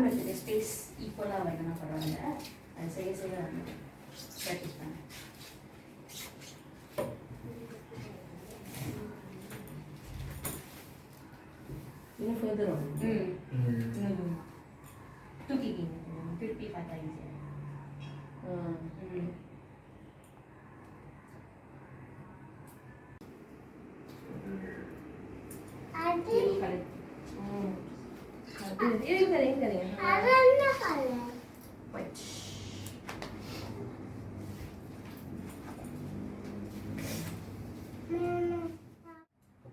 எடுத்துட்டு ஸ்பேஸ் ஈக்குவலாக வேணும்னா பரவாயில்ல, அது செய்ய செய்ய ப்ராக்டிஸ் பண்ணேன். இன்னும் ஃபர்தர் வரும். தூக்கிக்கிங்க திருப்பி பார்த்தா ஈஸியாக.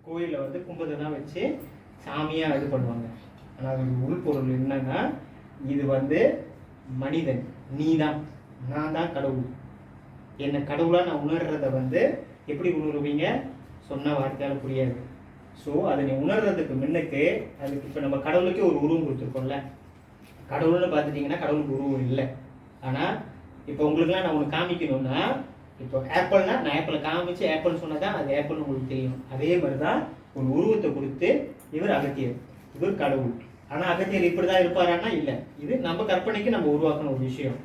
கோயிலில் வந்து கும்பதெல்லாம் வச்சு சாமியாக இது பண்ணுவாங்க. ஆனால் அதோட உள்பொருள் என்னன்னா, இது வந்து மனிதன், நீ தான், நான் தான் கடவுள், என்னை கடவுளாக நான் உணர்றத வந்து எப்படி உணர்வீங்க? சொன்ன வார்த்தையால் புரியாது. ஸோ அதை நீ உணர்றதுக்கு முன்னுக்கு அதுக்கு இப்போ நம்ம கடவுளுக்கே ஒரு உருவம் கொடுத்துருக்கோம்ல. கடவுள்னு பார்த்துட்டிங்கன்னா கடவுளுக்கு உருவம் இல்லை. ஆனால் இப்போ உங்களுக்குலாம் நான் ஒன்று காமிக்கணும்னா, இப்போ ஆப்பிள்னா நான் ஆப்பிளை காமிச்சு ஆப்பிள் சொன்னால் தான் அது ஆப்பிள்னு உங்களுக்கு தெரியும். அதே மாதிரி தான் ஒரு உருவத்தை கொடுத்து இவர் அகத்தியர், இவர் கடவுள். ஆனால் அகத்தியர் இப்படி தான் இருப்பாரான்னா இல்லை, இது நம்ம கற்பனைக்கு நம்ம உருவாக்கின ஒரு விஷயம்.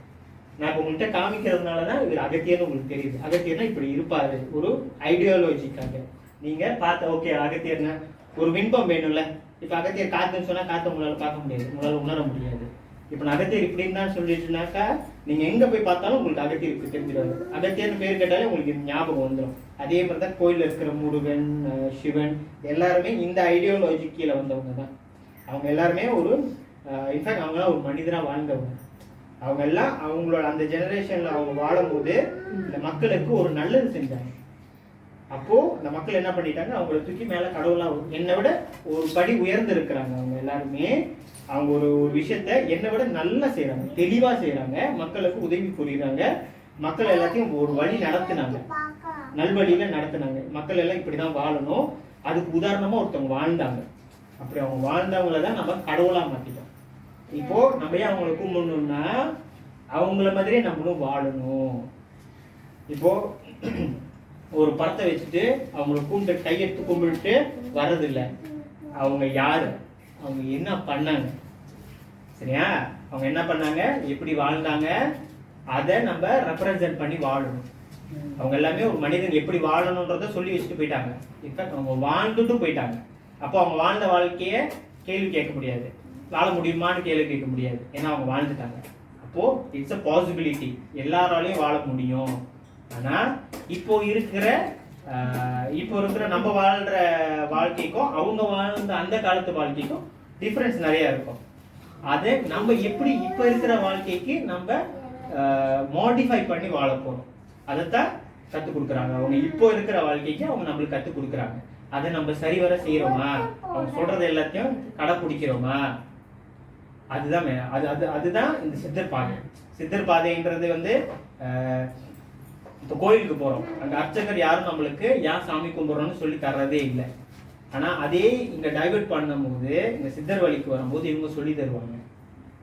நான் இப்போ உங்கள்கிட்ட காமிக்கிறதுனால தான் இவர் அகத்தியர்னு உங்களுக்கு தெரியுது. அகத்தியர்னா இப்படி இருப்பார், ஒரு ஐடியாலஜிக்காக நீங்கள் பார்த்த. ஓகே, அகத்தியர்னா ஒரு விண்பம் வேணும்ல. இப்போ அகத்தியர் காற்றுன்னு சொன்னால் காற்றை உங்களால் பார்க்க முடியாது, உங்களால் உணர முடியாது. இப்போ நான் அகத்தியர் இப்படின்னு தான் சொல்லிட்டுனாக்கா நீங்கள் எங்கே போய் பார்த்தாலும் உங்களுக்கு அகத்தியர் இப்படி தெரிஞ்சிடாது. அகத்தியர்னு பேர் கேட்டாலே உங்களுக்கு ஞாபகம் வந்துடும். அதே மாதிரி தான் கோயிலில் இருக்கிற முருகன், சிவன் எல்லாருமே இந்த ஐடியாலஜி கீழே வந்தவங்க தான். அவங்க எல்லாருமே ஒரு இன்ஃபேக்ட் அவங்களாம் ஒரு மனிதராக வாழ்ந்தவங்க. அவங்க எல்லாம் அவங்களோட அந்த ஜெனரேஷனில் அவங்க வாழும்போது இந்த மக்களுக்கு ஒரு நல்லது செஞ்சாங்க. அப்போது இந்த மக்கள் என்ன பண்ணிட்டாங்க, அவங்கள தூக்கி மேலே கடவுளாக என்னை விட ஒரு படி உயர்ந்து இருக்கிறாங்க. அவங்க எல்லாருமே அவங்க ஒரு விஷயத்த என்னை விட நல்லா செய்கிறாங்க, தெளிவாக செய்கிறாங்க, மக்களுக்கு உதவி புரியுறாங்க, மக்கள் எல்லாத்தையும் ஒரு வழி நடத்துனாங்க, நல்வழியில் நடத்துனாங்க. மக்கள் எல்லாம் இப்படி தான் வாழணும், அதுக்கு உதாரணமாக ஒருத்தவங்க வாழ்ந்தாங்க. அப்படி அவங்க வாழ்ந்தவங்கள தான் நம்ம கடவுளாக மாற்றிட்டோம். இப்போது நம்ம ஏன் அவங்கள கும்பிடணும்னா அவங்கள மாதிரியே நம்மளும் வாழணும். இப்போது ஒரு படத்தை வச்சுட்டு அவங்கள கும்பிட்டு கையெடுத்து கும்பிட்டு வர்றதில்லை. அவங்க யார், அவங்க என்ன பண்ணாங்க, சரியா? அவங்க என்ன பண்ணாங்க, எப்படி வாழ்ந்தாங்க, அதை நம்ம ரெப்ரசன்ட் பண்ணி வாழணும். அவங்க எல்லாமே ஒரு மனிதன் எப்படி வாழணுன்றத சொல்லி வச்சுட்டு போயிட்டாங்க. இன்ஃபேக்ட் அவங்க வாழ்ந்துட்டும் போயிட்டாங்க. அப்போ அவங்க வாழ்ந்த வாழ்க்கையை கேள்வி கேட்க முடியாது, வாழ முடியுமான்னு கேள்வி கேட்க முடியாது, ஏன்னா அவங்க வாழ்ந்துட்டாங்க. அப்போது இட்ஸ் அ பாசிபிலிட்டி, எல்லாராலையும் வாழ முடியும். ஆனால் இப்போ இருக்கிற நம்ம வாழ்கிற வாழ்க்கைக்கும் அவங்க வாழ்ந்த அந்த காலத்து வாழ்க்கைக்கும் டிஃப்ரென்ஸ் நிறையா இருக்கும். அதை நம்ம எப்படி இப்போ இருக்கிற வாழ்க்கைக்கு நம்ம மாடிஃபை பண்ணி வாழ போகிறோம், அதைத்தான் கற்றுக் கொடுக்குறாங்க. அவங்க இப்போ இருக்கிற வாழ்க்கைக்கு அவங்க நம்மளுக்கு கற்றுக் கொடுக்குறாங்க. அதை நம்ம சரிவர செய்கிறோமா, அவங்க சொல்கிறது எல்லாத்தையும் கடைப்பிடிக்கிறோமா, அதுதான் அதுதான் இந்த சித்தர் பாதை. சித்தர் பாதைன்றது வந்து இப்போ கோயிலுக்கு போகிறோம், அங்கே அர்ச்சகர் யாரும் நம்மளுக்கு ஏன் சாமி கும்பிட்றோன்னு சொல்லி தர்றதே இல்லை. ஆனால் அதே இங்கே டைவர்ட் பண்ணும்போது இந்த சித்தர் வழிக்கு வரும்போது இவங்க சொல்லி தருவாங்க,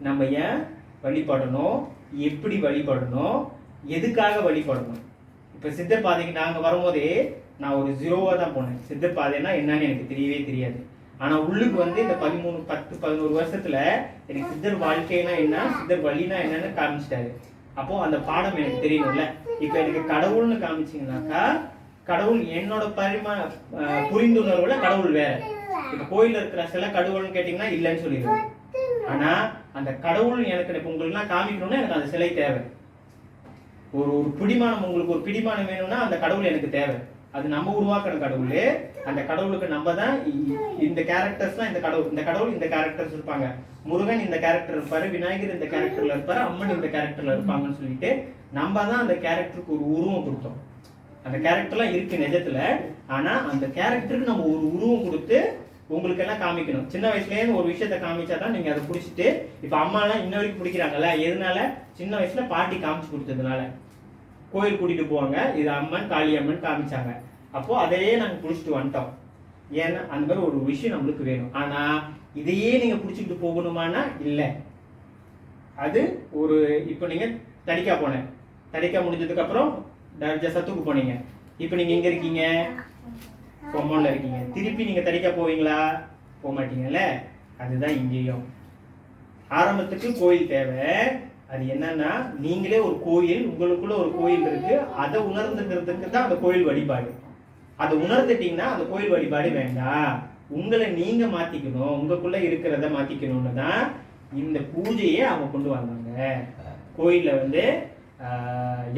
நம்ம ஏன் வழிபடணும், எப்படி வழிபடணும், எதுக்காக வழிபடணும். இப்போ சித்தர் பாதைக்கு நாங்கள் வரும்போதே நான் ஒரு 0வா தான் போனேன். சித்தர் பாதைன்னா என்னன்னு எனக்கு தெரியவே தெரியாது. ஆனால் உள்ளுக்கு வந்து இந்த 10-11 வருஷத்துல எனக்கு சித்தர் வாழ்க்கைனா என்ன, சித்தர் வழினா என்னன்னு காமிச்சிட்டாரு. அப்போ அந்த பாடம் எனக்கு தெரியணும்ல. இப்போ எனக்கு கடவுள்னு காமிச்சிங்கனாக்கா கடவுள் என்னோட புரிந்துணர்வுல கடவுள் வேற. இப்போ கோயிலில் இருக்கிற சில கடவுள்னு கேட்டிங்கன்னா இல்லைன்னு சொல்லிடுவேன். ஆனால் அந்த கடவுள் எனக்கு இப்போ உங்களுக்குலாம் காமிக்கணும்னா எனக்கு அந்த சிலை தேவை. ஒரு பிடிமானம், உங்களுக்கு ஒரு பிடிமானம் வேணும்னா அந்த கடவுள் எனக்கு தேவை. அது நம்ம உருவாக்குற கடவுள். அந்த கடவுளுக்கு நம்ம தான் இந்த கேரக்டர்ஸ்லாம், இந்த கடவுள் இந்த கேரக்டர்ஸ் இருப்பாங்க. முருகன் இந்த கேரக்டர் இருப்பாரு, விநாயகர் இந்த கேரக்டர்ல இருப்பாரு, அம்மன் இந்த கேரக்டர்ல இருப்பாங்கன்னு சொல்லிட்டு நம்ம தான் அந்த கேரக்டருக்கு ஒரு உருவம் கொடுத்தோம். அந்த கேரக்டர்லாம் இருக்கு நிஜத்துல. ஆனா அந்த கேரக்டருக்கு நம்ம ஒரு உருவம் கொடுத்து உங்களுக்கு எல்லாம் காமிக்கணும். சின்ன வயசுலேருந்து ஒரு விஷயத்த காமிச்சாதான் நீங்க அதை பிடிச்சிட்டு, இப்ப அம்மாலாம் இன்ன வரைக்கும் பிடிக்கிறாங்கல்ல, எதனால? சின்ன வயசுல பாட்டி காமிச்சு கொடுத்ததுனால. கோயில் கூட்டிட்டு போவாங்க, இது அம்மன் காளி அம்மன் காமிச்சாங்க, அப்போ அதையே நாங்க பிடிச்சிட்டு வந்துட்டோம். ஏன்னா அந்த மாதிரி ஒரு விஷயம் நம்மளுக்கு வேணும். ஆனா இதையே நீங்க பிடிச்சிக்கிட்டு போகணுமானா இல்லை. அது ஒரு இப்போ நீங்க தடிக்கா போனேன், தடிக்கா முடிஞ்சதுக்கு அப்புறம் சத்துக்கு போனீங்க, இப்போ நீங்க எங்க இருக்கீங்க? கொம்மன்ல இருக்கீங்க. திருப்பி நீங்க தடிக்கா போவீங்களா? போக மாட்டீங்கல்ல. அதுதான் இங்கேயும். ஆரம்பத்துக்கு கோயில் தேவை. அது என்னன்னா, நீங்களே ஒரு கோயில், உங்களுக்குள்ள ஒரு கோயில் இருக்கு, அதை உணர்ந்துக்கிறதுக்கு தான் அந்த கோயில் வழிபாடு. அதை உணர்ந்துட்டீங்கன்னா அந்த கோயில் வழிபாடு வேண்டாம். உங்களை நீங்க மாத்திக்கணும், உங்களுக்குள்ள இருக்கிறத மாத்திக்கணும்னு தான் இந்த பூஜையை அவங்க கொண்டு வந்தாங்க. கோயில்ல வந்து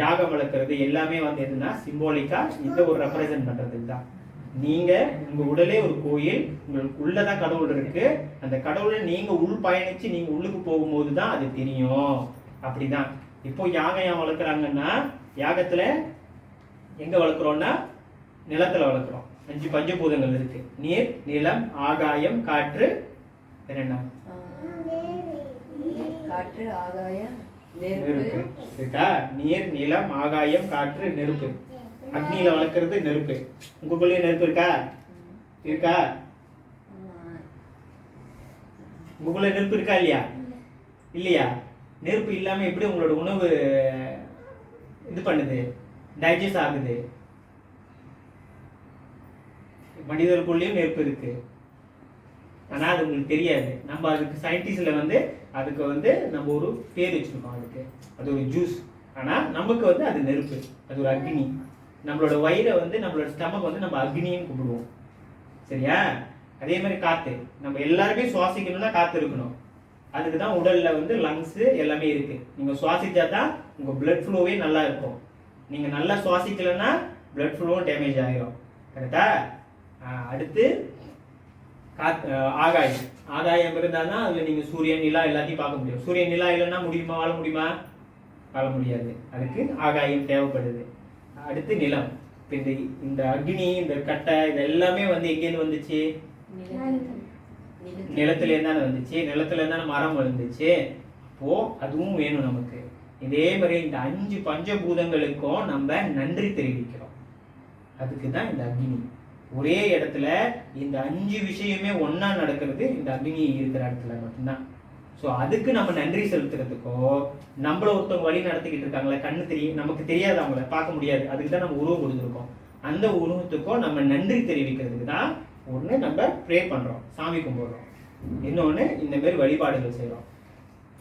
யாகம் வளர்க்கறது எல்லாமே வந்து எதுனா சிம்போலிக்கா இந்த ஒரு ரெப்ரசன்ட் பண்றதுக்கு தான். நீங்க உங்க உடலே ஒரு கோயில், உங்களுக்கு உள்ளதான் கடவுள் இருக்கு. அந்த கடவுளை நீங்க உள் பயணிச்சு நீங்க உள்ளுக்கு போகும்போது தான் அது தெரியும். அப்படிதான் இப்போ யாகம் ஏன் வளர்க்குறாங்கன்னா, யாகத்துல எங்க வளர்க்குறோம்னா நிலத்துல வளர்க்குறோம். 5 பஞ்சபூதங்கள் இருக்கு. நீர், நிலம், ஆகாயம், காற்று, என்ன காற்று, ஆகாயம், நெருப்பு இருக்கா? நீர், நிலம், ஆகாயம், காற்று, நெருப்பு. அக்னியில வளர்க்கறது நெருப்பு. உங்களுக்குள்ளே நெருப்பு இருக்கா? இருக்கா? உங்களுக்குள்ள நெருப்பு இருக்கா இல்லையா? இல்லையா? நெருப்பு இல்லாம எப்படி உங்களோட உணவு இது பண்ணுது, டைஜஸ்ட் ஆகுது? மனிதர்களுக்குள்ளேயும் நெருப்பு இருக்கு, ஆனா அது உங்களுக்கு தெரியாது. நம்ம அதுக்கு சயின்டிஸ்ட்ல வந்து அதுக்கு வந்து நம்ம ஒரு பேர் வச்சிருக்கோம். அதுக்கு அது ஒரு ஜூஸ். ஆனா நமக்கு வந்து அது நெருப்பு, அது ஒரு அக்னி. நம்மளோட வயிறை வந்து நம்மளோட ஸ்டமக் வந்து நம்ம அக்னின்னு கூப்பிடுவோம். சரியா? அதே மாதிரி காத்து, நம்ம எல்லாருமே சுவாசிக்கணும்னா காத்து இருக்கணும். அதுக்கு தான் உடல்ல வந்து லங்ஸ் எல்லாமே இருக்கு. நீங்க சுவாசிச்சா தான் உங்க பிளட் ஃப்ளோவே நல்லா இருக்கும். நீங்க நல்லா சுவாசிக்கலன்னா பிளட் ஃப்ளோவும் டேமேஜ் ஆகிரும். கரெக்டா? அடுத்து ஆகாயம். ஆகாயம் இருந்தால் தான் அதில் நீங்கள் சூரியன், நிலா எல்லாத்தையும் பார்க்க முடியும். சூரியன், நிலா இல்லைன்னா முடியுமா? வாழ முடியுமா? வாழ முடியாது. அதுக்கு ஆகாயம் தேவைப்படுது. அடுத்து நிலம். இப்போ இந்த அக்னி, இந்த கட்டை, இது எல்லாமே வந்து எங்கேருந்து வந்துச்சு? நிலத்துலேருந்து தானே வந்துச்சு. நிலத்துலேருந்து தானே மரம் வந்துச்சு. அப்போ அதுவும் வேணும் நமக்கு. இதே மாதிரி இந்த 5 பஞ்சபூதங்களுக்கும் நம்ம நன்றி தெரிவிக்கிறோம். அதுக்கு தான் இந்த அக்னி. ஒரே இடத்துல இந்த 5 விஷயமே ஒன்னா நடக்கிறது இந்த அக்னி இருக்கிற இடத்துல மட்டும்தான். ஸோ அதுக்கு நம்ம நன்றி செலுத்துறதுக்கோ, நம்மள ஒருத்தவங்க வழி நடத்திக்கிட்டு இருக்காங்களே, கண்ணு தெரியும், நமக்கு தெரியாது, அவங்கள பார்க்க முடியாது, அதுக்கு தான் நம்ம உருவம் கொடுத்துருக்கோம். அந்த உருவத்துக்கோ நம்ம நன்றி தெரிவிக்கிறதுக்கு தான் ஒன்று நம்ம ப்ரே பண்ணுறோம், சாமி கும்பிடுறோம். இன்னொன்று இந்த மாதிரி வழிபாடுகள் செய்கிறோம்.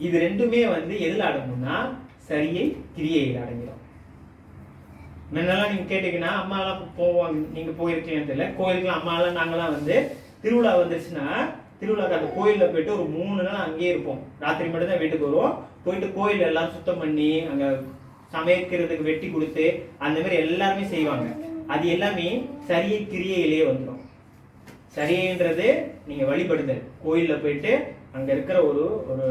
இது ரெண்டுமே வந்து எதில் அடங்கும்னா சரியை கிரியையில் அடங்கிடும். முன்னெல்லாம் நீங்கள் கேட்டீங்கன்னா அம்மாலாம் போவாங்க, நீங்கள் போயிருக்கீங்கன்னு தெரியல, கோயிலுக்குலாம் அம்மாலாம் நாங்களாம் வந்து திருவிழா வந்துருச்சுன்னா திருவிழாக்கு அந்த கோயிலில் போயிட்டு ஒரு 3 நாள் அங்கேயே இருப்போம். ராத்திரி மட்டும் தான் வீட்டுக்கு வருவோம். போயிட்டு கோயில் எல்லாம் சுத்தம் பண்ணி அங்கே சமைக்கிறதுக்கு வெட்டி கொடுத்து அந்த மாதிரி எல்லாருமே செய்வாங்க. அது எல்லாமே சரியை கிரியையிலேயே வந்துடும். சரியைன்றது நீங்கள் வழிபடுதல், கோயிலில் போயிட்டு அங்கே இருக்கிற ஒரு ஒரு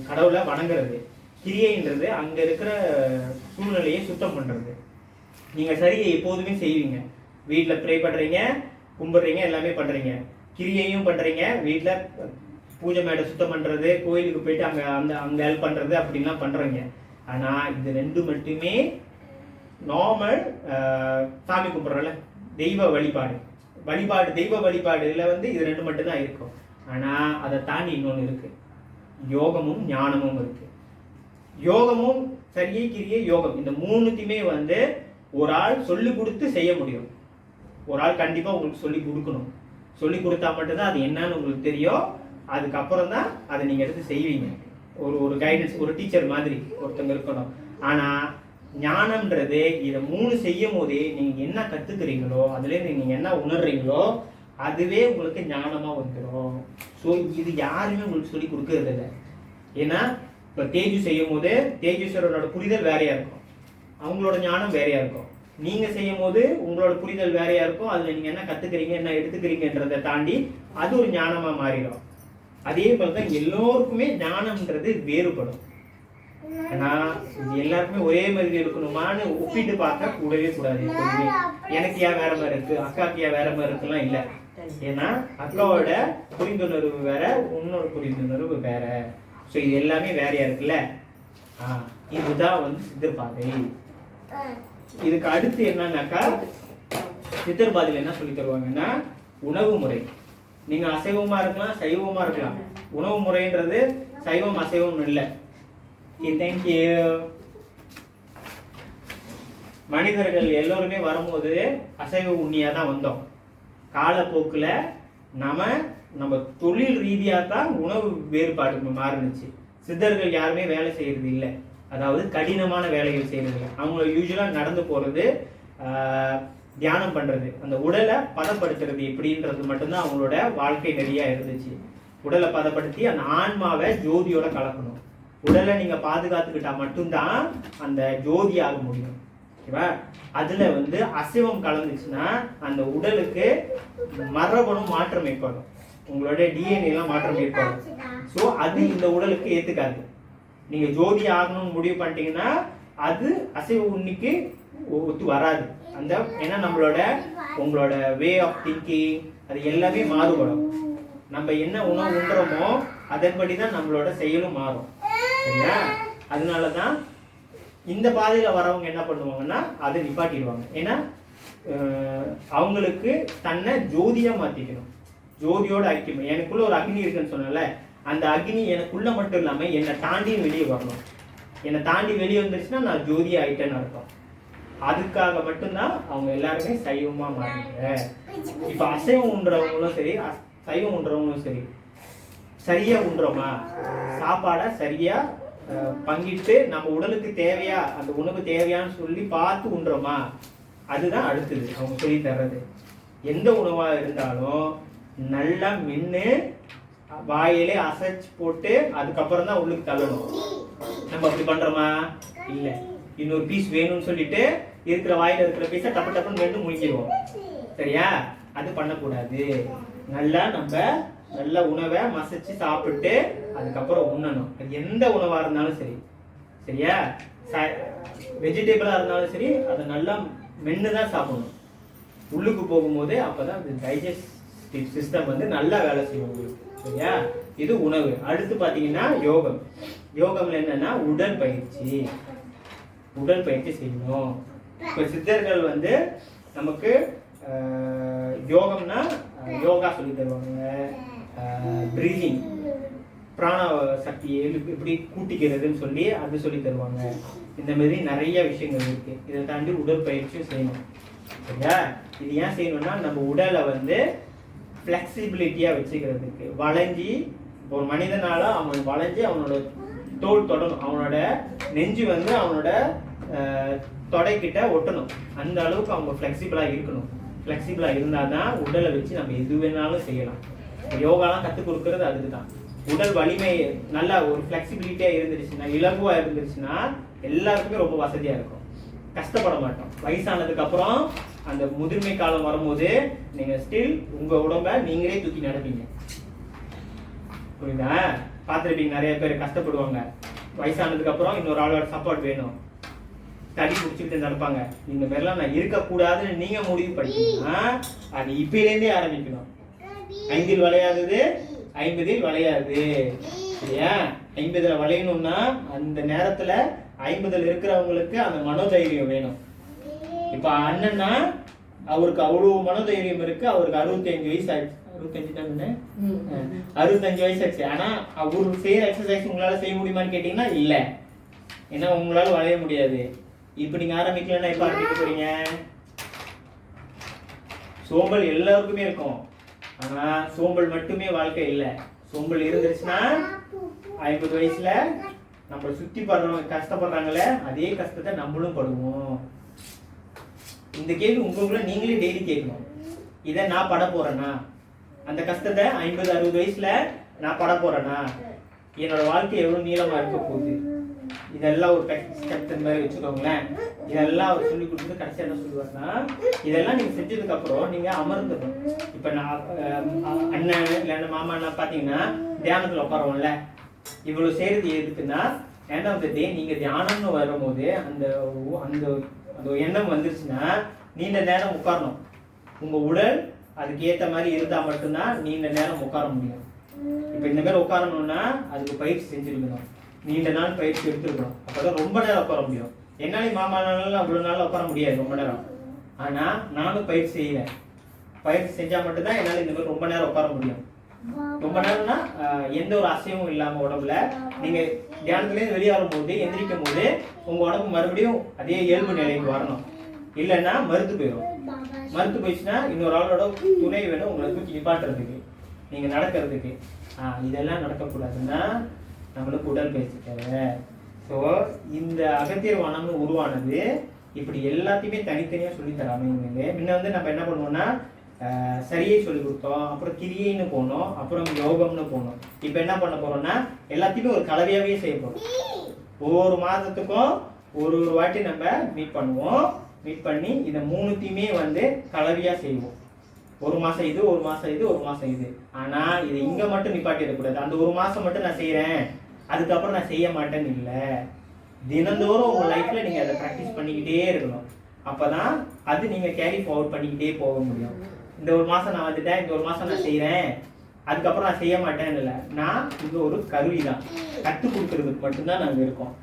கடவுளை வணங்குறது. கிரியைன்றது அங்கே இருக்கிற சூழ்நிலையை சுத்தம் பண்ணுறது. நீங்கள் சரியை எப்போதுமே செய்வீங்க. வீட்டில் ப்ரே பண்ணுறீங்க, கும்பிட்றீங்க, எல்லாமே பண்ணுறீங்க. கிரியையும் பண்ணுறீங்க, வீட்டில் பூஜை மேடை சுத்தம் பண்ணுறது, கோயிலுக்கு போயிட்டு அங்கே ஹெல்ப் பண்ணுறது, அப்படின்லாம் பண்ணுறீங்க. ஆனால் இது 2 மட்டுமே நார்மல் சாமி கும்பிட்றோம்ல, தெய்வ தெய்வ வழிபாடுல வந்து இது 2 மட்டும்தான் இருக்கும். ஆனால் அதை தாண்டி இன்னொன்று இருக்கு, யோகமும் ஞானமும் இருக்கு. யோகமும் சரியை கிரியை யோகம், இந்த 3த்தையுமே வந்து ஒரு ஆள் சொல்லி கொடுத்து செய்ய முடியும். ஒரு ஆள் கண்டிப்பாக உங்களுக்கு சொல்லி கொடுக்கணும். சொல்லி கொடுத்தா மட்டும்தான் அது என்னன்னு உங்களுக்கு தெரியும். அதுக்கப்புறம் தான் அதை நீங்கள் எடுத்து செய்வீங்க. ஒரு கைடன்ஸ், ஒரு டீச்சர் மாதிரி ஒருத்தங்க இருக்கணும். ஆனால் ஞானம்ன்றது இதை 3 செய்யும் போதே நீங்கள் என்ன கற்றுக்குறீங்களோ, அதுலேருந்து நீங்கள் என்ன உணர்றீங்களோ அதுவே உங்களுக்கு ஞானமாக வந்துடும். ஸோ இது யாருமே உங்களுக்கு சொல்லி கொடுக்கறது இல்லை. ஏன்னா இப்போ தேஜு செய்யும் போது தேஜேஸ்வரரோட புரிதல் வேறையாக இருக்கும், அவங்களோட ஞானம் வேறையாக இருக்கும். நீங்கள் செய்யும் போது உங்களோட புரிதல் வேறையாக இருக்கும். அதில் நீங்கள் என்ன கற்றுக்கிறீங்க, என்ன எடுத்துக்கிறீங்கன்றதை தாண்டி அது ஒரு ஞானமாக மாறிடும். அதே போல தான் எல்லோருக்குமே ஞானம்ன்றது வேறுபடும். ஆனால் இது எல்லாருக்குமே ஒரே மாதிரி இருக்கணுமான்னு ஒப்பிட்டு பார்க்க கூடவே கூடாது. எப்போதுமே எனக்கு ஏன் வேற மாதிரி இருக்கு, அக்காக்கு ஏன் வேற மாதிரி இருக்குலாம் இல்லை. ஏன்னா அக்காவோட புரிந்துணர்வு வேற, உன்னோட புரிந்துணர்வு வேற. ஸோ இது எல்லாமே வேறையா இருக்குல்ல. இதுதான் வந்து சித்தர்பாதை. இதுக்கு அடுத்து என்னன்னாக்கா சித்தர்பாதையில் என்ன சொல்லி தருவாங்கன்னா உணவு முறை. நீங்க அசைவமா இருக்கலாம், சைவமா இருக்கலாம். உணவு முறைன்றது சைவம் அசைவம் இல்லை. தேங்க்யூ. மனிதர்கள் எல்லோருமே வரும்போது அசைவ உண்ணியா தான் வந்தோம். காலப்போக்கில் நம்ம நம்ம தொழில் ரீதியாக தான் உணவு வேறுபாடு மாறுனுச்சு. சித்தர்கள் யாருமே வேலை செய்யறது இல்லை, அதாவது கடினமான வேலைகள் செய்யறது இல்லை. அவங்க யூஸ்வலாக நடந்து போகிறது, தியானம் பண்ணுறது, அந்த உடலை பதப்படுத்துறது எப்படின்றது மட்டும்தான் அவங்களோட வாழ்க்கை நெறியாக இருந்துச்சு. உடலை பதப்படுத்தி அந்த ஆன்மாவை ஜோதியோட கலக்கணும். உடலை நீங்கள் பாதுகாத்துக்கிட்டா மட்டும்தான் அந்த ஜோதி ஆக முடியும். ஓகேவா? அதில் வந்து அசைவம் கலந்துச்சுன்னா அந்த உடலுக்கு மரபணு மாற்றம் ஏற்படும், உங்களோட டிஎன்ஏலாம் மாற்றம் ஏற்படும். ஸோ அது இந்த உடலுக்கு ஏற்றுக்காது. நீங்கள் ஜோதி ஆகணும்னு முடிவு பண்ணிட்டீங்கன்னா அது அசைவ உண்ணிக்கு ஒத்து வராது. அந்த ஏன்னா நம்மளோட உங்களோட வே ஆஃப் திங்கிங் அது எல்லாமே மாறுபடும். நம்ம என்ன உணவு உண்றோமோ அதன்படி தான் நம்மளோட செயலும் மாறும். சரியா? அதனால தான் இந்த பாதையில் வரவங்க என்ன பண்ணுவாங்கன்னா அதை நிப்பாட்டிடுவாங்க. ஏன்னா அவங்களுக்கு தன்னை ஜோதியாக மாற்றிக்கணும், ஜோதியோட ஐக்கியம். எனக்குள்ள ஒரு அக்னி இருக்குன்னு சொன்னல, அந்த அக்னி எனக்குள்ள மட்டும் இல்லாமல் என்னை தாண்டி வெளியே வரணும். என்னை தாண்டி வெளியே வந்துருச்சுன்னா நான் ஜோதி ஆகிட்டேன்னு அர்த்தம். அதுக்காக மட்டும்தான் அவங்க எல்லாருமே சைவமாக மாறுங்க. இப்போ அசைவம் உண்றவங்களும் சரி சைவம் உண்றவங்களும் சரி, சரியா உண்றோமா, சாப்பாடை சரியா பங்கிட்டு நம்ம உடலுக்கு தேவையா அந்த உணவு தேவையான்னு சொல்லி பார்த்து உண்றோமா, அதுதான் அடுத்தது அவங்க சொல்லி தர்றது. எந்த உணவா இருந்தாலும் நல்லா மென்று வாயிலே அசைச்சு போட்டு அதுக்கப்புறம் தான் உள்ளுக்கு தள்ளணும். நம்ம அப்படி பண்றோமா? இல்லை. இன்னொரு பீஸ் வேணும்னு சொல்லிட்டு இருக்கிற வாயில இருக்கிற பீஸை டப்பு டப்புன்னு மென்று முழிக்கிடுவோம். சரியா? அது பண்ணக்கூடாது. நல்லா நம்ம நல்ல உணவை மசிச்சு சாப்பிட்டு அதுக்கப்புறம் உண்ணணும். அது எந்த உணவா இருந்தாலும் சரி. சரியா? வெஜிடபிளா இருந்தாலும் சரி அதை நல்லா மென்று தான் சாப்பிடணும். உள்ளுக்கு போகும்போது அப்பதான் அது டைஜஸ்டிவ் சிஸ்டம் வந்து நல்லா வேலை செய்யும் உங்களுக்கு. சரியா? இது உணவு. அடுத்து பார்த்தீங்கன்னா யோகம். யோகம்ல என்னன்னா உடற்பயிற்சி. உடற்பயிற்சி செய்யணும். இப்போ சித்தர்கள் வந்து நமக்கு யோகம்னா யோகா சொல்லி தருவாங்க, பிரீதிங் பிராண சக்தியை எப்படி கூட்டிக்கிறதுன்னு சொல்லி அது சொல்லி தருவாங்க. இந்த மாதிரி நிறைய விஷயங்கள் இருக்கு. இதை தாண்டி உடற்பயிற்சியும் செய்யணும். சரியா? இது ஏன் செய்யணும்னா நம்ம உடலை வந்து ஃப்ளெக்சிபிலிட்டியாக வச்சுக்கிறதுக்கு. வளைஞ்சி ஒரு மனிதனால அவன் வளைஞ்சி அவனோட தோல் தொடணும், அவனோட நெஞ்சு வந்து அவனோட தொடைக்கிட்ட ஒட்டணும். அந்த அளவுக்கு அவங்க ஃப்ளெக்சிபிளாக இருக்கணும். ஃப்ளெக்சிபிளாக இருந்தால் தான் உடலை வச்சு நம்ம எது வேணாலும் செய்யலாம். யோகாலாம் கற்றுக் கொடுக்கறது அதுக்கு தான். உடல் வலிமை நல்லா ஒரு ஃப்ளெக்சிபிலிட்டியாக இருந்துருச்சுன்னா, இலகுவாக இருந்துருச்சுன்னா எல்லாருக்குமே ரொம்ப வசதியாக இருக்கும், கஷ்டப்பட மாட்டோம். வயசானதுக்கப்புறம் அந்த முதிர்மை காலம் வரும்போது நீங்கள் ஸ்டில் உங்கள் உடம்பை நீங்களே தூக்கி நடப்பீங்க. புரியுதா? பார்த்துருப்பீங்க நிறைய பேர் கஷ்டப்படுவாங்க. வயசானதுக்கப்புறம் இன்னொரு ஆளோட சப்போர்ட் வேணும், தடி பிடிச்சிக்கிட்டு நடப்பாங்க. இந்த மாதிரிலாம் நான் இருக்கக்கூடாதுன்னு நீங்கள் முடிவு பண்ணிட்டீங்கன்னா அது இப்பயிலேருந்தே ஆரம்பிக்கணும். 5 வளையாதது 50 வளையாது. சரியா? 50 வளையணும்னா அந்த நேரத்தில் 50 இருக்கிறவங்களுக்கு அந்த மனோதைரியம் வேணும். இப்போ அண்ணன்னா அவருக்கு அவ்வளோ மனோதைரியம் இருக்கு. அவருக்கு 65 வயசு ஆயிடுச்சு. 65 வயசு ஆச்சு. ஆனால் அவரு செய்கிற எக்ஸசைஸ் உங்களால் செய்ய முடியுமான்னு கேட்டிங்கன்னா இல்லை. ஏன்னா உங்களால் வளைய முடியாது. இப்போ நீங்கள் ஆரம்பிக்கலன்னா எப்போ ஆரம்பிக்க போறீங்க? சோம்பல் எல்லாருக்குமே இருக்கும். ஆனால் சோம்பல் மட்டுமே வாழ்க்கை இல்லை. சோம்பல் இருந்துச்சுன்னா 50 வயசுல நம்மளை சுற்றி படுறவங்க கஷ்டப்படுறாங்களே அதே கஷ்டத்தை நம்மளும் படுவோம். இந்த கேள்வி உங்களுக்குள்ள நீங்களே டெய்லி கேட்கணும். இதை நான் பட போறேன்னா, அந்த கஷ்டத்தை 50-60 வயசுல நான் பட போறேன்னா, என்னோட வாழ்க்கை எவ்வளவு நீளமா இருக்க போகுது. இதெல்லாம் ஒரு ஸ்டெப் மாதிரி வச்சுக்கோங்களேன். இதெல்லாம் அவர் சொல்லி கொடுத்து கடைசியாக என்ன சொல்லுவாருன்னா, இதெல்லாம் நீங்க செஞ்சதுக்கு அப்புறம் நீங்க அமர்ந்துடும். இப்ப நான் அண்ணன் இல்லை மாமாலாம் பாத்தீங்கன்னா தியானத்துல உட்காருவோம்ல, இவ்வளவு செய்யறது எதுக்குன்னா எண்ட் ஆஃப் த டே நீங்க தியானம்னு வரும்போது அந்த அந்த அந்த எண்ணம் வந்துருச்சுன்னா நீண்ட நேரம் உட்காரணும். உங்க உடல் அதுக்கு ஏற்ற மாதிரி இருந்தா மட்டும்தான் நீண்ட நேரம் உட்கார முடியும். இப்ப இந்த மாதிரி உட்காரணும்னா அதுக்கு பயிற்சி செஞ்சிருக்கணும், நீண்ட நாள் பயிற்சி எடுத்துருக்கணும். அப்பதான் ரொம்ப நேரம் உட்கார முடியும். என்னாலையும் மாமா நாள் அவ்வளவு நாள் உட்கார முடியாது ரொம்ப நேரம். ஆனா நானும் பயிற்சி செய்வேன். பயிற்சி செஞ்சா மட்டும்தான் என்னால இந்த மாதிரி ரொம்ப நேரம் உட்கார முடியும். ரொம்ப நேரம்னா எந்த ஒரு அசையமும் இல்லாம உடம்புல நீங்க தியானத்துலேருந்து வெளியே வரும்போது எந்திரிக்கும் போது உங்க உடம்பு மறுபடியும் அதே இயல்பு நிலைக்கு வரணும். இல்லைன்னா மறுத்து போயிடும். மறுத்து போயிடுச்சுன்னா இன்னொரு ஆளோட துணை வேணும் உங்களை தூக்கி நிப்பாட்டுறதுக்கு. நீங்கள் நடக்கிறதுக்கு. இதெல்லாம் நடக்கக்கூடாதுன்னா நம்மளுக்கு உடற்பயிற்சி தேவை. ஸோ இந்த அகத்தியர் வனம்னு உருவானது இப்படி எல்லாத்தையுமே தனித்தனியாக சொல்லித்தராம முன்ன வந்து நம்ம என்ன பண்ணுவோம்னா சரியை சொல்லி கொடுத்தோம், அப்புறம் கிரியைன்னு போனோம், அப்புறம் யோகம்னு போனோம். இப்போ என்ன பண்ண போறோம்னா எல்லாத்தையுமே ஒரு கலவையாகவே செய்ய போகிறோம். ஒவ்வொரு மாதத்துக்கும் ஒரு வாட்டி நம்ம மீட் பண்ணுவோம். மீட் பண்ணி இதை மூணுத்தையுமே வந்து கலவையாக செய்வோம். ஒரு மாதம் இது, ஒரு மாதம் இது, ஒரு மாதம் இது. ஆனால் இதை இங்கே மட்டும் நிப்பாட்டிடக்கூடாது. அந்த ஒரு மாதம் மட்டும் நான் செய்கிறேன், அதுக்கப்புறம் நான் செய்ய மாட்டேன்னு இல்லை. தினந்தோறும் உங்கள் லைஃப்பில் நீங்கள் அதை ப்ராக்டிஸ் பண்ணிக்கிட்டே இருக்கணும். அப்போ தான் அது நீங்கள் கேரி ஃபார்வர்ட் பண்ணிக்கிட்டே போக முடியும். இந்த ஒரு மாதம் நான் வந்துட்டேன், இந்த ஒரு மாதம் நான் செய்கிறேன், அதுக்கப்புறம் நான் செய்ய மாட்டேன்னு இல்லை. நான் இங்கே ஒரு கருவி தான், கற்றுக் கொடுக்குறதுக்கு மட்டும்தான் நாங்கள் இருக்கோம்.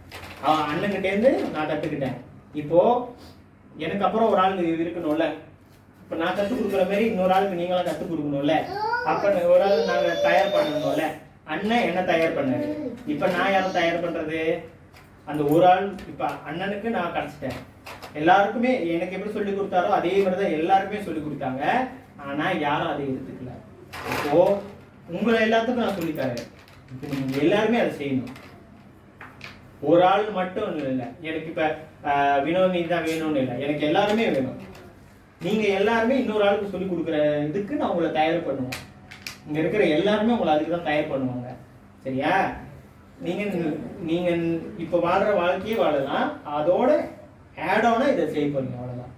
அண்ணன்கிட்டேருந்து நான் கற்றுக்கிட்டேன். இப்போது எனக்கு அப்புறம் ஒரு ஆள் இருக்கணும்ல. இப்போ நான் கற்றுக் கொடுக்குற மாதிரி இன்னொரு ஆளுக்கு நீங்களாம் கற்றுக் கொடுக்கணும்ல. அப்போ ஒரு ஆள் நாங்கள் தயார் பண்ணணும்ல. அண்ணன் என்ன தயார் பண்ணாரு, இப்போ நான் யாரும் தயார் பண்ணுறது? அந்த ஒரு ஆள். இப்போ அண்ணனுக்கு நான் கிடச்சிட்டேன். எல்லாருக்குமே எனக்கு எப்படி சொல்லி கொடுத்தாரோ அதே மாதிரி தான் எல்லாருக்குமே சொல்லி கொடுத்தாங்க. ஆனால் யாரும் அதை எடுத்துக்கல. இப்போ உங்களை எல்லாத்துக்கும் நான் சொல்லித்தரேன். இப்போ நீங்கள் எல்லாருமே அதை செய்யணும். ஒரு ஆள் மட்டும் இல்லை. எனக்கு இப்போ வினோதி தான் வேணும்னு இல்லை, எனக்கு எல்லாருமே வேணும். நீங்கள் எல்லாருமே இன்னொரு ஆளுக்கு சொல்லி கொடுக்குற இதுக்கு நான் உங்களை தயார் பண்ணுவோம். இங்கே இருக்கிற எல்லாருமே உங்களை அதுக்கு தான் தயார் பண்ணுவாங்க. சரியா? நீங்கள் இப்போ வாழ்கிற வாழ்க்கையே வாழலாம், அதோட ஆட்-ஆனா இதை செய்ய போறீங்க. அவ்வளோதான்.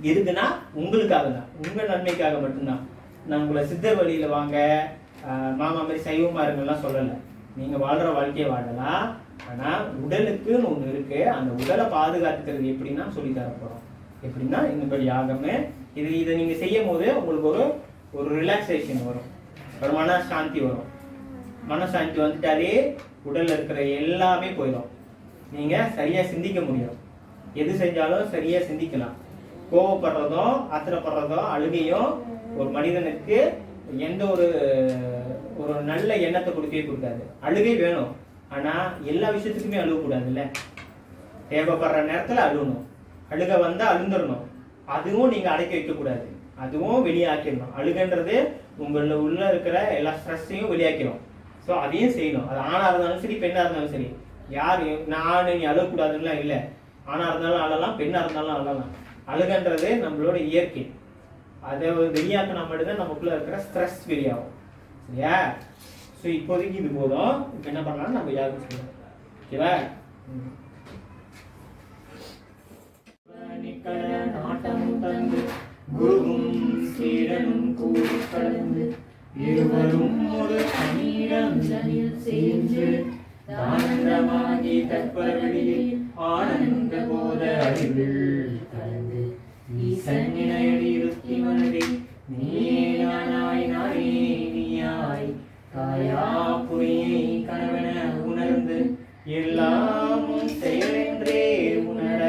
எதுக்குன்னா உங்களுக்காக தான், உங்கள் நன்மைக்காக மட்டும்தான். நான் உங்களை சித்தர் வழியில் வாங்க, மாமா மாதிரி சைவமாக இருங்கலாம் சொல்லலை. நீங்கள் வாழ்கிற வாழ்க்கையை வாழலாம். ஆனால் உடலுக்குன்னு ஒன்று இருக்குது. அந்த உடலை பாதுகாத்துக்கிறது எப்படின்னா சொல்லித்தர போகிறோம். எப்படின்னா இந்தபடி யாகமே இதை நீங்கள் செய்யும் போது உங்களுக்கு ஒரு ரிலாக்ஸேஷன் வரும், ஒரு மனசாந்தி வரும். மனசாந்தி வந்துட்டாலே உடலில் இருக்கிற எல்லாமே போயிடும். நீங்கள் சரியாக சிந்திக்க முடியும். எது செஞ்சாலும் சரியாக சிந்திக்கலாம். கோவப்படுறதும் ஆத்திரப்படுறதும் அழுகையும் ஒரு மனிதனுக்கு எந்த ஒரு நல்ல எண்ணத்தை கொடுக்கவே கொடுக்காது. அழுகை வேணும், ஆனால் எல்லா விஷயத்துக்குமே அழுகக்கூடாதுல்ல. தேவைப்படுற நேரத்தில் அழுகணும். அழுக வந்தால் அழுந்துடணும். அதுவும் நீங்கள் அடக்கி வைக்கக்கூடாது, அதுவும் வெளியாக்கிடணும். அழுகன்றது உங்களில் உள்ள இருக்கிற எல்லா ஸ்ட்ரெஸ்ஸையும் வெளியாக்கிடும். ஸோ அதையும் செய்யணும். அது ஆணாக இருந்தாலும் சரி, பெண்ணாக இருந்தாலும் சரி. யார் நான் நீ அழக்கூடாதுன்னா இல்லை. ஆணாக இருந்தாலும் அழலாம், பெண்ணாக இருந்தாலும் அழலாம். அழுகன்றது நம்மளோட இயற்கை. அதை வெளியாக்கினா மட்டும்தான் நமக்குள்ளே இருக்கிற ஸ்ட்ரெஸ் வெளியாகும். சரியா? ஸோ இப்போதைக்கு இது போதும். இப்போ என்ன பண்ணலாம்னு நம்ம யாருக்கும் செய்யணும். ஓகேவா? நாட்டமும் தந்து குருவும் சீடனும் கூடி கலந்து இருவரும் ஒரு தண்ணீரம் சேர்ந்து தானந்தமாகி தற்பரவழியில் ஆனந்த போத அறிவில் கலந்து ஈசன்னினையடி இருத்தி மனதை நீயே நானாய் நானே நீயாய் காயா புரியை கனவென உணர்ந்து எல்லாமும் செயலென்றே உணர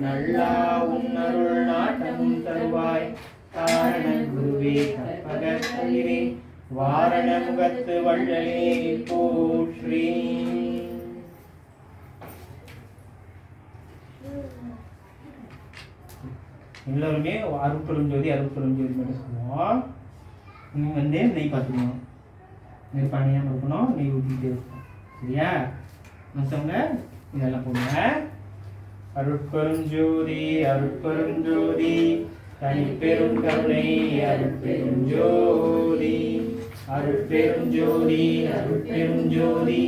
நல்லா உன்னருள் நாட்டமும் தருவாய் காரண குருவே கற்பக கலிரே வாரண முகத்து வள்ளலே போற்றி. எல்லாருமே அருட்பெருஞ்சோதி அருட்பெருஞ்சோதி மட்டும் சொல்லுவோம். நீங்கள் வந்து நெய் பார்த்துக்கணும், நெய் பணியாக இருக்கணும், நெய் ஊற்றிக்கிட்டே இருக்கணும். சரியா? மற்றவங்க இதெல்லாம் போடுங்க. அருட்பெருஞ்சோதி அருட்பெருஞ்சோதி தனிப்பெரும் கருணை அருட்பெருஞ்சோதி அருட்பெருஞ்சோதி அருட்பெருஞ்சோதி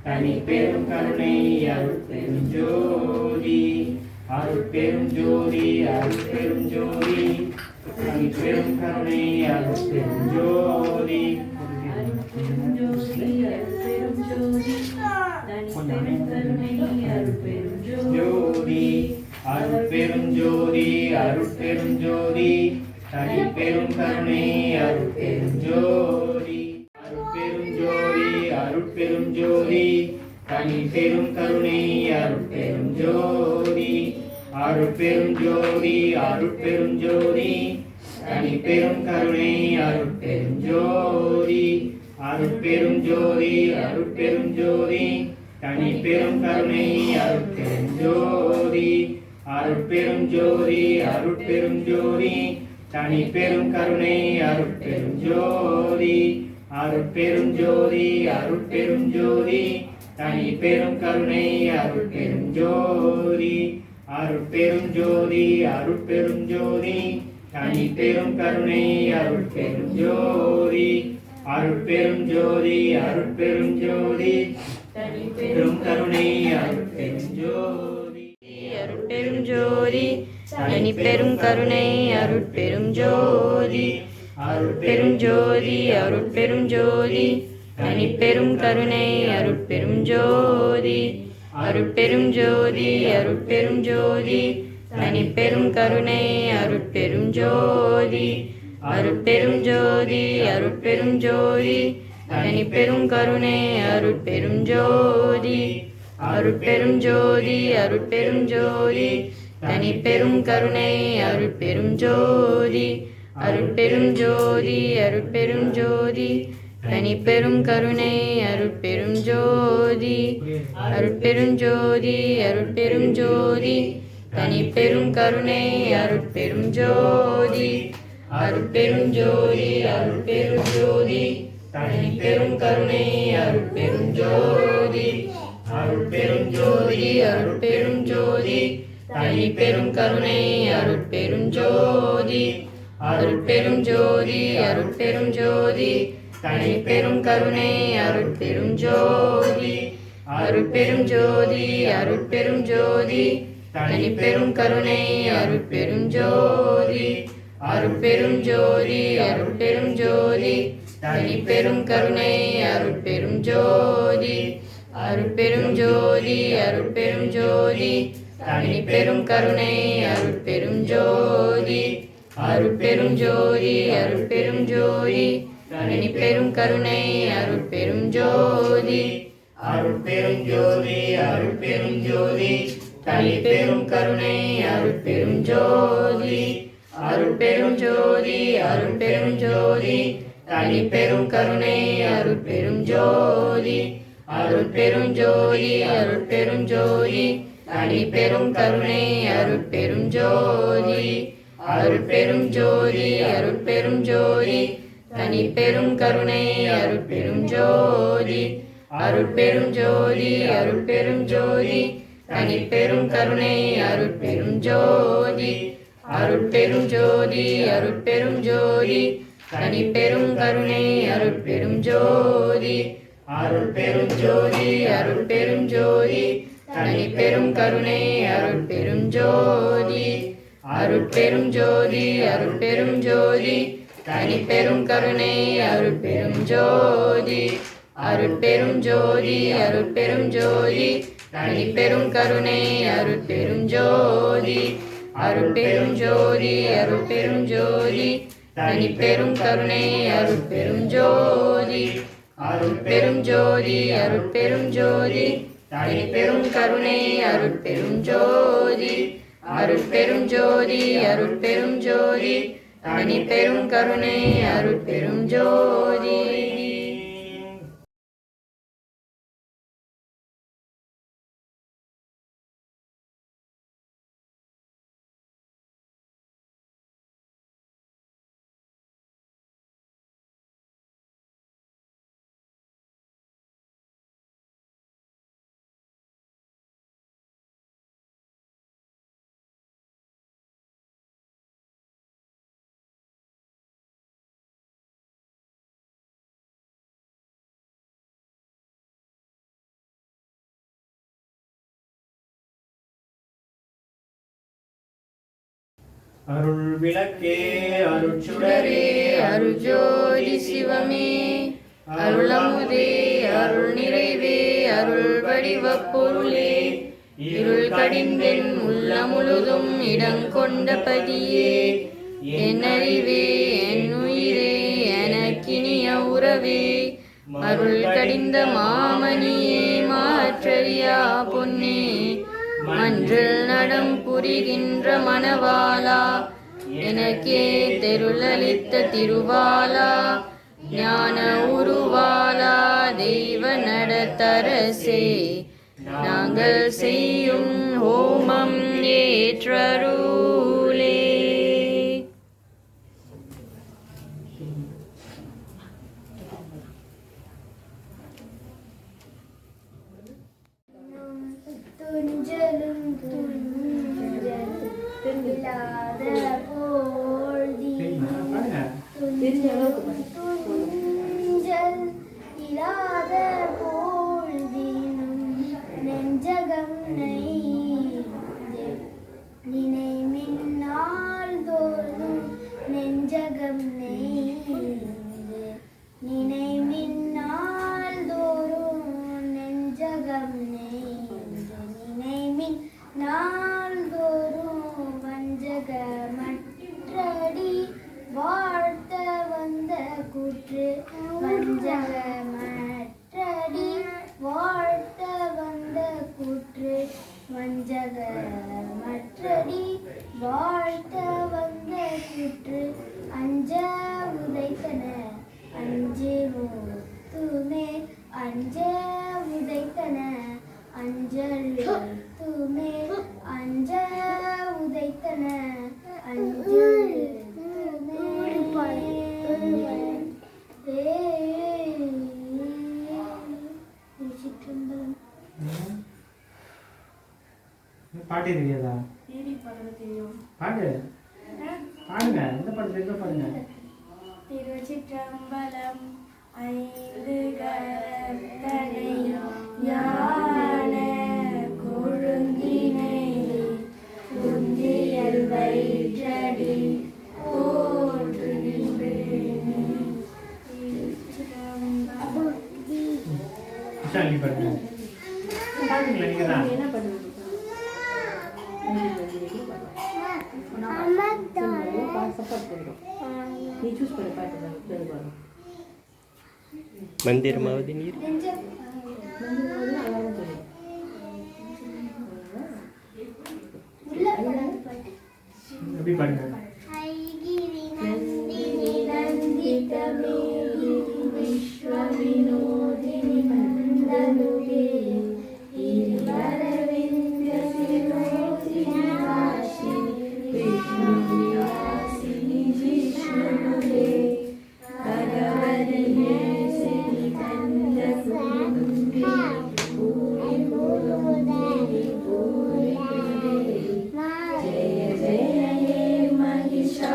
தனிப்பெரும் கருணை அருட்பெருஞ்சோதி அருட்பெருஞ்சோதி அருட்பெருஞ்சோதி தனிப்பெரும் கருணை அருட்பெருஞ்சோதி ஜோதி அருட்பெருஞ்சோதி அருட்பெருஞ்சோதி தனிப்பெரும் கருணை அருட்பெருஞ்சோதி அருட்பெருஞ்சோதி அருட்பெருஞ்சோதி தனிப்பெரும் கருணை அருட்பெருஞ்சோதி அருட்பெருஞ்சோதி அருட்பெருஞ்சோதி தனிப்பெரும் கருணை அருட்பெருஞ்சோதி அருட்பெருஞ்சோதி அருட்பெருஞ்சோதி தனிப்பெரும் கருணை அருட்பெருஞ்சோதி அருட்பெருஞ்சோதி அருட்பெருஞ்சோதி தனி பெரும் கருணை அருட்பெரும் ஜோதி அருட்பெரும் ஜோதி அருட்பெரும் ஜோதி தனி பெரும் கருணை அருட்பெரும் ஜோதி அருட்பெரும் ஜோதி அருட்பெரும் ஜோதி தனி பெரும் கருணை அருட்பெரும் ஜோதி அருட்பெரும் ஜோதி அருட்பெரும் ஜோதி தனி பெரும் கருணை அருட்பெரும் ஜோதி அருட்பெரும் ஜோதி தனி பெரும் கருணை அருட்பெரும் ஜோதி அருட்பெரும் ஜோதி அருட்பெரும் ஜோதி தனி பெரும் கருணை அருட்பெரும் ஜோதி அருட்பெரும் ஜோதி அருட்பெரும் ஜோதி தனி பெரும் கருணை அருட்பெரும் ஜோதி அருட்பெரும் ஜோதி அருட்பெரும் ஜோதி தனி பெரும் கருணை அருட்பெரும் ஜோதி அருட்பெரும் ஜோதி அருட்பெரும் ஜோதி தனி பெரும் கருணை அருட்பெரும் ஜோதி அருட்பெரும் ஜோதி அருட்பெரும் ஜோதி தனி பெரும் கருணை அருட்பெரும் ஜோதி அருட்பெரும் ஜோதி அருட்பெரும் ஜோதி தனி பெரும் கருணை அருட்பெரும் ஜோதி அருட்பெரும் ஜோதி அருட்பெரும் ஜோதி தனி பெரும் கருணை அருட்பெரும் ஜோதி அருட்பெரும் ஜோதி அருட்பெரும் ஜோதி தனி பெரும் கருணை அருட்பெரும் ஜோதி அருட்பெரும் ஜோதி அருட்பெரும் ஜோதி தனி பெரும் கருணை அருட்பெரும் ஜோதி அருட்பெரும் ஜோதி அருட்பெரும் ஜோதி தனி பெரும் கருணை அருட்பெரும் ஜோதி அருட்பெரும் ஜோதி அருட்பெரும் ஜோதி தனி பெரும் கருணை அருட்பெரும் ஜோதி அருட்பெரும் ஜோதி அருட்பெரும் ஜோதி தனி பெரும் கருணை அருட்பெரும் ஜோதி அருட்பெரும் ஜோதி அருட்பெரும் ஜோதி தனி பெரும் கருணை அருட்பெரும் ஜோதி அருட்பெரும் ஜோதி அருட்பெரும் ஜோதி தனி பெரும் கருணை அருட்பெரும் ஜோதி அருட்பெரும் ஜோதி அருட்பெரும் ஜோதி தனி பெரும் கருணை அருட்பெரும் ஜோதி அருட்பெரும் ஜோதி அருட்பெரும் ஜோதி தனி பெரும் கருணை அருட்பெரும் ஜோதி அருட்பெரும் ஜோதி அருட்பெரும் ஜோதி தனி பெரும் கருணை அருட்பெரும் ஜோதி அருட்பெரும் ஜோதி அருட்பெரும் ஜோதி தனி பெரும் கருணை அருட்பெரும் ஜோதி அருட்பெரும் ஜோதி அருட்பெரும் ஜோதி தனி பெரும் கருணை அருட்பெரும் ஜோதி அருட்பெரும் ஜோதி அருட்பெரும் ஜோதி தனி பெரும் கருணை அருட்பெரும் ஜோதி அருட்பெரும் ஜோதி அருட்பெரும் ஜோதி தனி பெரும் கருணை அருட்பெரும் ஜோதி அருட்பெரும் ஜோதி அருட்பெரும் ஜோதி தனி பெரும் கருணை அருட்பெரும் ஜோதி அருட்பெரும் ஜோதி அருட்பெரும் ஜோதி தனி பெரும் கருணை அருட்பெரும் ஜோதி அருட்பெரும் ஜோதி அருட்பெரும் ஜோதி தனி பெரும் கருணை அருட்பெரும் ஜோதி அருட்பெரும் ஜோதி அருட்பெரும் ஜோதி தனி பெரும் கருணை அருட்பெரும் ஜோதி. அருள் விளக்கே அருட்சுடரே அருஜோதி சிவமே அருளமுதே அருள் நிறைவே அருள் வடிவ பொருளே இருள் கடிந்தென் உள்ள முழுதும் இடங்கொண்ட பதியே என் அறிவே என் உயிரே எனக்கினிய உறவே அருள் கடிந்த மாமணியே மாற்றறியா பொன்னே மன்றில் நடம் புரிகின்ற மணவாளா எனக்கே தெருளளித்த திருவாளா ஞான உருவாளா தெய்வ நடத்தரசே நாங்கள் செய்யும் ஹோமம் ஏற்றருளே. வயிற்றடி வாழ்த்த வந்த கூற்று அஞ்ச உதைத்தன அஞ்சு முத்துமே அஞ்ச உதைத்தன அஞ்சல் துமே அஞ்ச உதைத்தன அஞ்சல் பாட்டு தெரியாதா? பாடு பாடுங்க. எந்த பாட்டு தெரிஞ்ச பாடுங்க. திருச்சிற்றம்பலம் ஐந்து கரத்தனை ஞான கொழுந்தினை குந்தியல் வயிற்றடி போற்றுகின்றேன். திருச்சிற்றம்பலம். விஷாலி பாடுங்க. பாடுங்களா நீங்க தான். மந்திரமாவது நீர் எப்படி பாடுங்க. ஐகிரி நந்தினி நந்திதமேகி விஸ்வவினோதினி நந்தனுகே ஈரவிந்த சிரோதினி வாசினி விஷ்ணுவியாசினி ஜிஷ்ணுவே பகவதி நேசினி கந்த சுருந்தி பூரி பூரோதினி பூரி ஜெய ஜெய ஹே महिषासुरमर्दिनि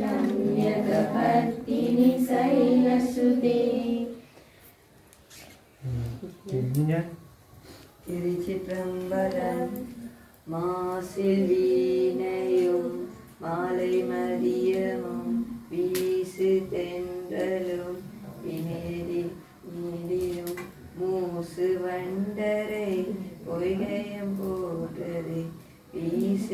रम्यकपर्दिनि शैलसुते. திருச்சிற்றம்பலம். மாசில் வீணையும் மாலை மதியமும் வீசு தென்றலும் வினேரி நீடியும் மூசு வண்டரை பொய்கையம் போட்டது வீச